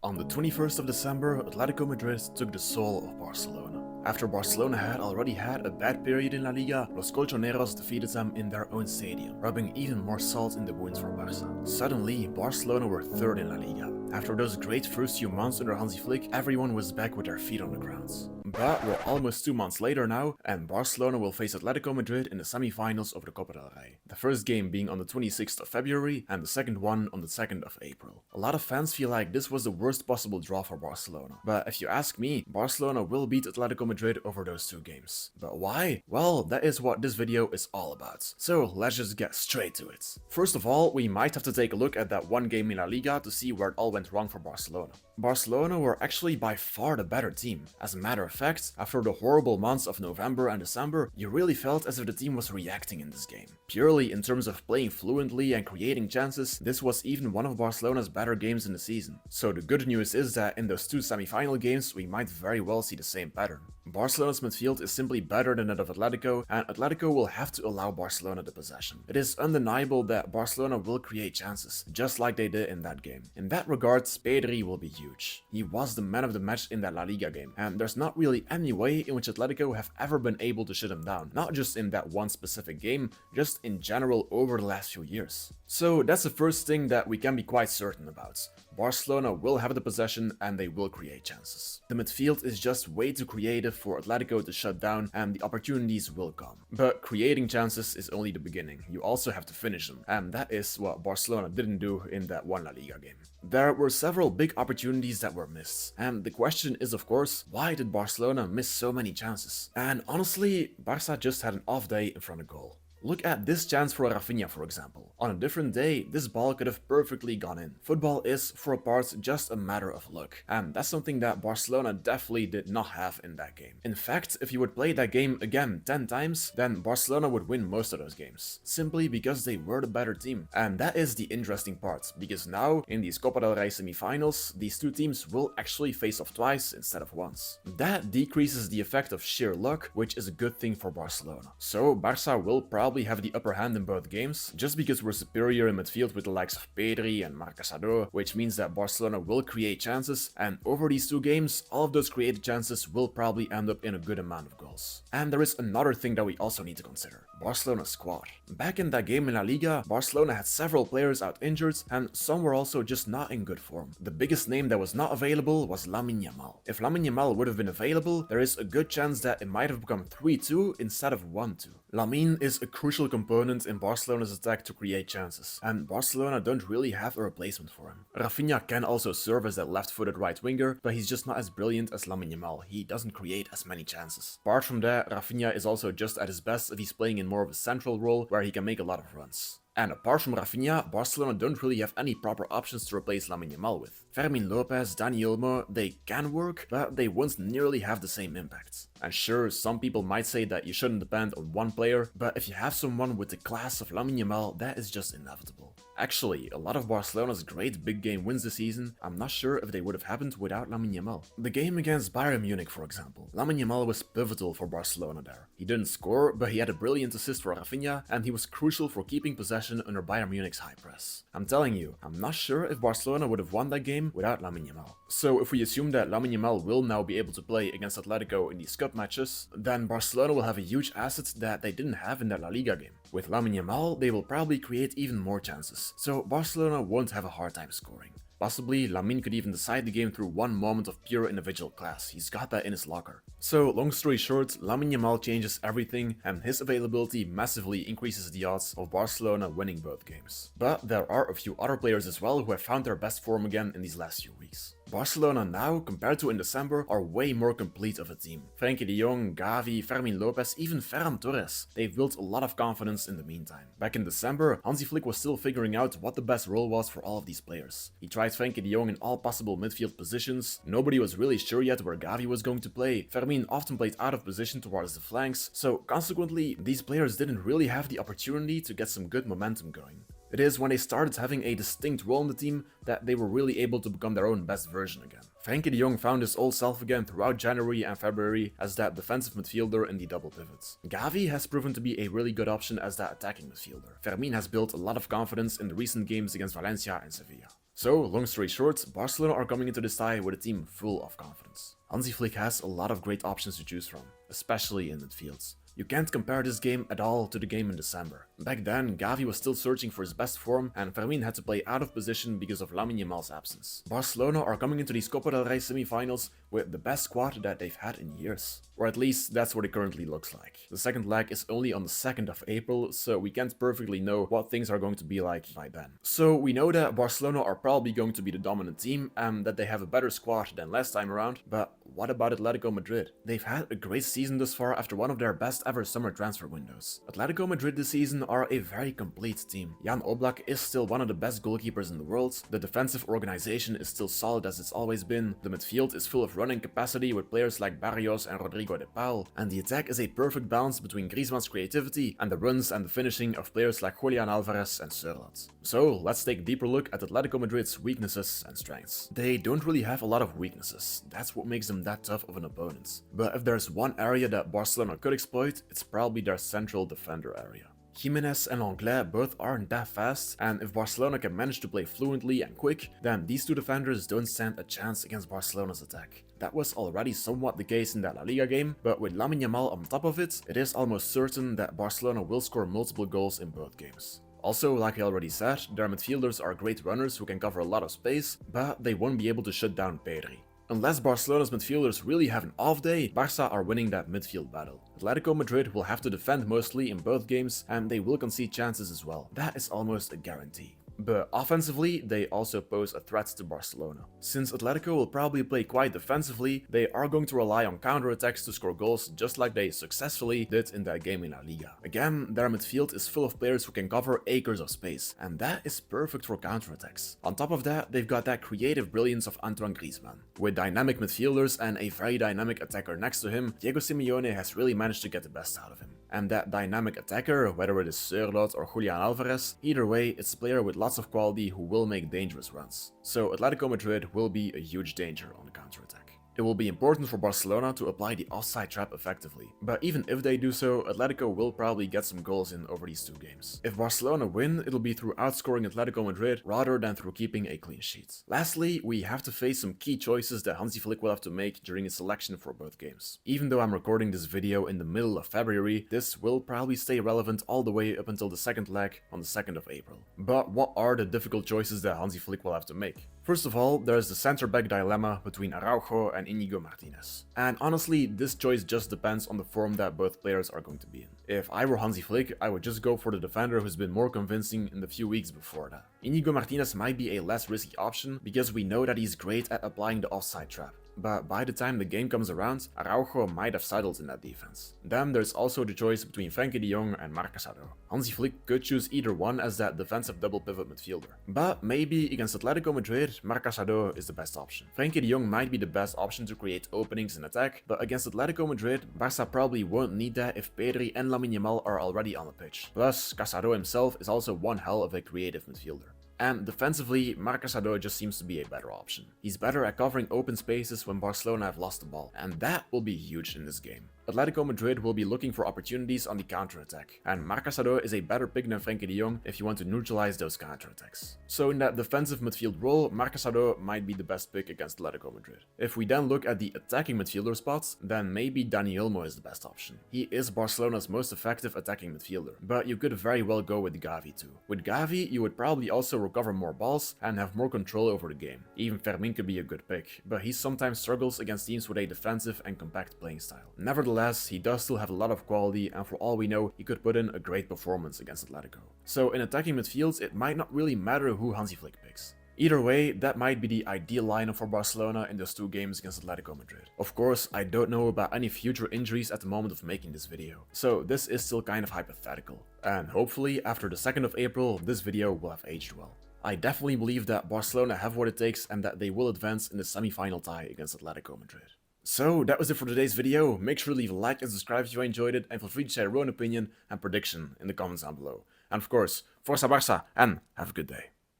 On the 21st of December, Atletico Madrid took the soul of Barcelona. After Barcelona had already had a bad period in La Liga, Los Colchoneros defeated them in their own stadium, rubbing even more salt in the wounds for Barça. Suddenly, Barcelona were third in La Liga. After those great first few months under Hansi Flick, everyone was back with their feet on the ground. But we're almost 2 months later now, and Barcelona will face Atletico Madrid in the semi-finals of the Copa del Rey. The first game being on the 26th of February, and the second one on the 2nd of April. A lot of fans feel like this was the worst possible draw for Barcelona. But if you ask me, Barcelona will beat Atletico Madrid over those two games. But why? Well, that is what this video is all about. So let's just get straight to it. First of all, we might have to take a look at that one game in La Liga to see where it all went wrong for Barcelona. Barcelona were actually by far the better team. As a matter of fact, after the horrible months of November and December, you really felt as if the team was reacting in this game. Purely in terms of playing fluently and creating chances, this was even one of Barcelona's better games in the season. So the good news is that in those two semi-final games, we might very well see the same pattern. Barcelona's midfield is simply better than that of Atletico, and Atletico will have to allow Barcelona the possession. It is undeniable that Barcelona will create chances, just like they did in that game. In that regard, Pedri will be huge. He was the man of the match in that La Liga game, and there's not really any way in which Atletico have ever been able to shut him down, not just in that one specific game, just in general over the last few years. So that's the first thing that we can be quite certain about. Barcelona will have the possession and they will create chances. The midfield is just way too creative for Atletico to shut down, and the opportunities will come. But creating chances is only the beginning. You also have to finish them, and that is what Barcelona didn't do in that one La Liga game. There were several big opportunities that were missed, and the question is of course, why did Barcelona miss so many chances? And honestly, Barca just had an off day in front of goal. Look at this chance for Rafinha, for example. On a different day, this ball could have perfectly gone in. Football is, for a part, just a matter of luck. And that's something that Barcelona definitely did not have in that game. In fact, if you would play that game again 10 times, then Barcelona would win most of those games. Simply because they were the better team. And that is the interesting part, because now, in these Copa del Rey semi-finals, these two teams will actually face off twice instead of once. That decreases the effect of sheer luck, which is a good thing for Barcelona. So, Barca will probably have the upper hand in both games, just because we're superior in midfield with the likes of Pedri and Marc Asado, which means that Barcelona will create chances, and over these two games, all of those created chances will probably end up in a good amount of goals. And there is another thing that we also need to consider. Barcelona's squad. Back in that game in La Liga, Barcelona had several players out injured, and some were also just not in good form. The biggest name that was not available was Lamine Yamal. If Lamine Yamal would have been available, there is a good chance that it might have become 3-2 instead of 1-2. Lamine is a crucial component in Barcelona's attack to create chances, and Barcelona don't really have a replacement for him. Rafinha can also serve as that left-footed right winger, but he's just not as brilliant as Lamine Yamal. He doesn't create as many chances. Apart from that, Rafinha is also just at his best if he's playing in more of a central role where he can make a lot of runs. And apart from Rafinha, Barcelona don't really have any proper options to replace Lamine Yamal with. Fermin Lopez, Dani Olmo, they can work, but they won't nearly have the same impact. And sure, some people might say that you shouldn't depend on one player, but if you have someone with the class of Lamine Yamal, that is just inevitable. Actually, a lot of Barcelona's great big game wins this season, I'm not sure if they would have happened without Lamine Yamal. The game against Bayern Munich, for example. Lamine Yamal was pivotal for Barcelona there. He didn't score, but he had a brilliant assist for Rafinha, and he was crucial for keeping possession under Bayern Munich's high press. I'm telling you, I'm not sure if Barcelona would have won that game without Lamine Yamal. So if we assume that Lamine Yamal will now be able to play against Atletico in these cup matches, then Barcelona will have a huge asset that they didn't have in that La Liga game. With Lamine Yamal, they will probably create even more chances, so Barcelona won't have a hard time scoring. Possibly, Lamine could even decide the game through one moment of pure individual class. He's got that in his locker. So, long story short, Lamine Yamal changes everything, and his availability massively increases the odds of Barcelona winning both games. But there are a few other players as well who have found their best form again in these last few weeks. Barcelona now, compared to in December, are way more complete of a team. Frenkie de Jong, Gavi, Fermin Lopez, even Ferran Torres. They've built a lot of confidence in the meantime. Back in December, Hansi Flick was still figuring out what the best role was for all of these players. He tried Frenkie de Jong in all possible midfield positions. Nobody was really sure yet where Gavi was going to play. Fermin often played out of position towards the flanks, so consequently, these players didn't really have the opportunity to get some good momentum going. It is when they started having a distinct role in the team that they were really able to become their own best version again. Frenkie de Jong found his old self again throughout January and February as that defensive midfielder in the double pivots. Gavi has proven to be a really good option as that attacking midfielder. Fermin has built a lot of confidence in the recent games against Valencia and Sevilla. So, long story short, Barcelona are coming into this tie with a team full of confidence. Hansi Flick has a lot of great options to choose from, especially in midfields. You can't compare this game at all to the game in December. Back then, Gavi was still searching for his best form and Fermin had to play out of position because of Lamine Yamal's absence. Barcelona are coming into these Copa del Rey semi-finals with the best squad that they've had in years. Or at least, that's what it currently looks like. The second leg is only on the 2nd of April, so we can't perfectly know what things are going to be like by then. So we know that Barcelona are probably going to be the dominant team and that they have a better squad than last time around, but what about Atletico Madrid? They've had a great season thus far after one of their best ever summer transfer windows. Atletico Madrid this season are a very complete team. Jan Oblak is still one of the best goalkeepers in the world, the defensive organization is still solid as it's always been, the midfield is full of running capacity with players like Barrios and Rodrigo de Paul, and the attack is a perfect balance between Griezmann's creativity and the runs and the finishing of players like Julian Alvarez and Sørloth. So let's take a deeper look at Atletico Madrid's weaknesses and strengths. They don't really have a lot of weaknesses, that's what makes them that tough of an opponent. But if there's one area that Barcelona could exploit, it's probably their central defender area. Jimenez and Lenglet both aren't that fast, and if Barcelona can manage to play fluently and quick, then these two defenders don't stand a chance against Barcelona's attack. That was already somewhat the case in that La Liga game, but with Lamine Yamal on top of it, it is almost certain that Barcelona will score multiple goals in both games. Also, like I already said, their midfielders are great runners who can cover a lot of space, but they won't be able to shut down Pedri. Unless Barcelona's midfielders really have an off day, Barca are winning that midfield battle. Atletico Madrid will have to defend mostly in both games and they will concede chances as well. That is almost a guarantee. But offensively, they also pose a threat to Barcelona. Since Atletico will probably play quite defensively, they are going to rely on counterattacks to score goals just like they successfully did in that game in La Liga. Again, their midfield is full of players who can cover acres of space, and that is perfect for counterattacks. On top of that, they've got that creative brilliance of Antoine Griezmann. With dynamic midfielders and a very dynamic attacker next to him, Diego Simeone has really managed to get the best out of him. And that dynamic attacker, whether it is Sørloth or Julian Alvarez, either way, it's a player with lots of quality who will make dangerous runs. So Atletico Madrid will be a huge danger on the counterattack. It will be important for Barcelona to apply the offside trap effectively, but even if they do so, Atletico will probably get some goals in over these two games. If Barcelona win, it'll be through outscoring Atletico Madrid rather than through keeping a clean sheet. Lastly, we have to face some key choices that Hansi Flick will have to make during his selection for both games. Even though I'm recording this video in the middle of February, this will probably stay relevant all the way up until the second leg on the 2nd of April. But what are the difficult choices that Hansi Flick will have to make? First of all, there's the center-back dilemma between Araujo and Íñigo Martínez. And honestly, this choice just depends on the form that both players are going to be in. If I were Hansi Flick, I would just go for the defender who's been more convincing in the few weeks before that. Íñigo Martínez might be a less risky option because we know that he's great at applying the offside trap. But by the time the game comes around, Araujo might have settled in that defense. Then there's also the choice between Frenkie de Jong and Marc Casado. Hansi Flick could choose either one as that defensive double pivot midfielder. But maybe against Atletico Madrid, Marc Casado is the best option. Frenkie de Jong might be the best option to create openings in attack, but against Atletico Madrid, Barca probably won't need that if Pedri and Lamine Yamal are already on the pitch. Plus, Casado himself is also one hell of a creative midfielder. And defensively, Marc Casado just seems to be a better option. He's better at covering open spaces when Barcelona have lost the ball, and that will be huge in this game. Atletico Madrid will be looking for opportunities on the counter-attack, and Marc Casado is a better pick than Frenkie de Jong if you want to neutralize those counter-attacks. So in that defensive midfield role, Marc Casado might be the best pick against Atletico Madrid. If we then look at the attacking midfielder spots, then maybe Dani Olmo is the best option. He is Barcelona's most effective attacking midfielder, but you could very well go with Gavi too. With Gavi, you would probably also recover more balls and have more control over the game. Even Fermin could be a good pick, but he sometimes struggles against teams with a defensive and compact playing style. Nevertheless, he does still have a lot of quality, and for all we know, he could put in a great performance against Atletico. So in attacking midfields, it might not really matter who Hansi Flick picks. Either way, that might be the ideal lineup for Barcelona in those two games against Atletico Madrid. Of course, I don't know about any future injuries at the moment of making this video, so this is still kind of hypothetical. And hopefully, after the 2nd of April, this video will have aged well. I definitely believe that Barcelona have what it takes and that they will advance in the semi-final tie against Atletico Madrid. So that was it for today's video. Make sure to leave a like and subscribe if you enjoyed it, and feel free to share your own opinion and prediction in the comments down below. And of course, Força Barça, and have a good day.